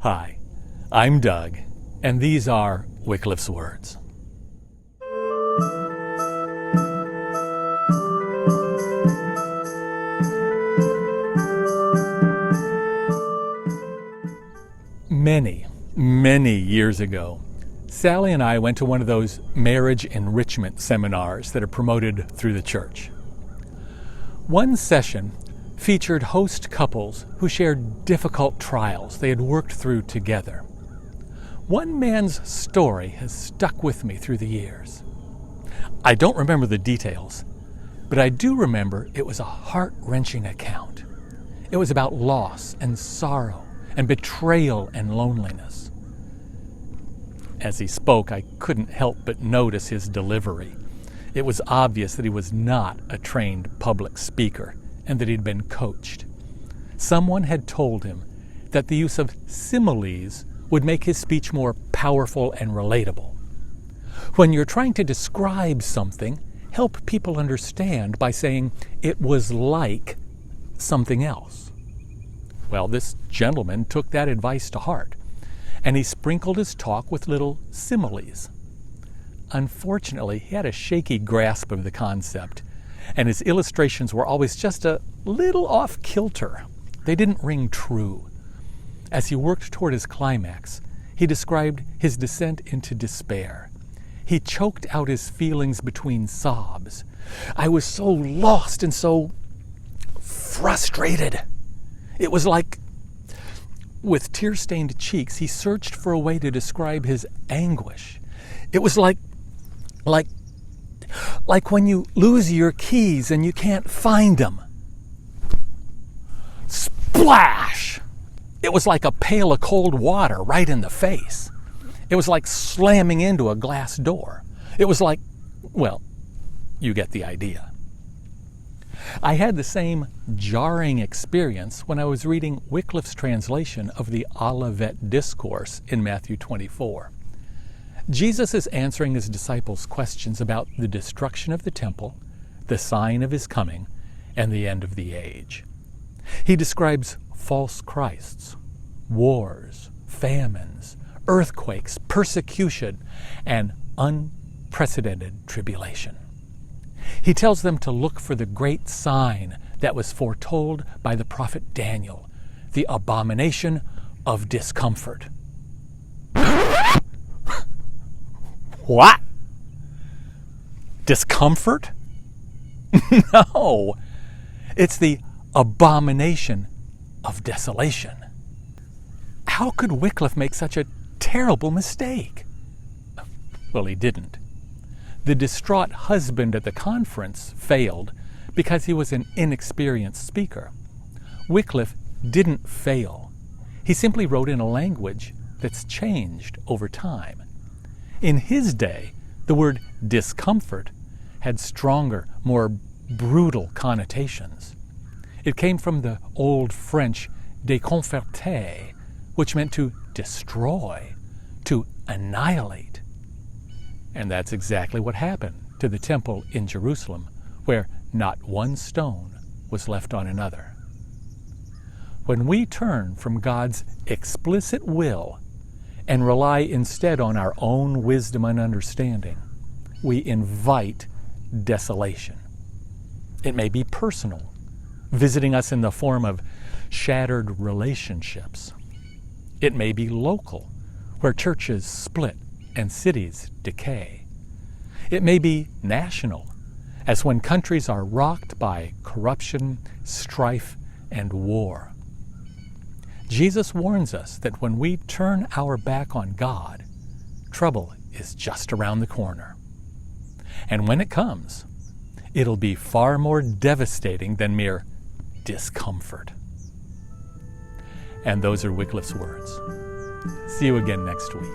Hi, I'm Doug, and these are Wycliffe's words. Many years ago, Sally and I went to one of those marriage enrichment seminars that are promoted through the church. One session featured host couples who shared difficult trials they had worked through together. One man's story has stuck with me through the years. I don't remember the details, but I do remember it was a heart-wrenching account. It was about loss and sorrow and betrayal and loneliness. As he spoke, I couldn't help but notice his delivery. It was obvious that he was not a trained public speaker and that he'd been coached. Someone had told him that the use of similes would make his speech more powerful and relatable. When you're trying to describe something, help people understand by saying it was like something else. Well, this gentleman took that advice to heart, and he sprinkled his talk with little similes. Unfortunately, he had a shaky grasp of the concept, and his illustrations were always just a little off-kilter. They didn't ring true. As he worked toward his climax, he described his descent into despair. He choked out his feelings between sobs. I was so lost and so frustrated. It was like, with tear-stained cheeks, he searched for a way to describe his anguish. It was like when you lose your keys and you can't find them. Splash! It was like a pail of cold water right in the face. It was like slamming into a glass door. It was like, well, you get the idea. I had the same jarring experience when I was reading Wycliffe's translation of the Olivet Discourse in Matthew 24. Jesus is answering his disciples' questions about the destruction of the temple, the sign of his coming, and the end of the age. He describes false Christs, wars, famines, earthquakes, persecution, and unprecedented tribulation. He tells them to look for the great sign that was foretold by the prophet Daniel, the abomination of discomfort. What? Discomfort? No, it's the abomination of desolation. How could Wycliffe make such a terrible mistake? Well, he didn't. The distraught husband at the conference failed because he was an inexperienced speaker. Wycliffe didn't fail. He simply wrote in a language that's changed over time. In his day, the word discomfort had stronger, more brutal connotations. It came from the old French déconforter, which meant to destroy, to annihilate. And that's exactly what happened to the temple in Jerusalem, where not one stone was left on another. When we turn from God's explicit will and rely instead on our own wisdom and understanding, we invite desolation. It may be personal, visiting us in the form of shattered relationships. It may be local, where churches split and cities decay. It may be national, as when countries are rocked by corruption, strife, and war. Jesus warns us that when we turn our back on God, trouble is just around the corner. And when it comes, it'll be far more devastating than mere discomfort. And those are Wycliffe's words. See you again next week.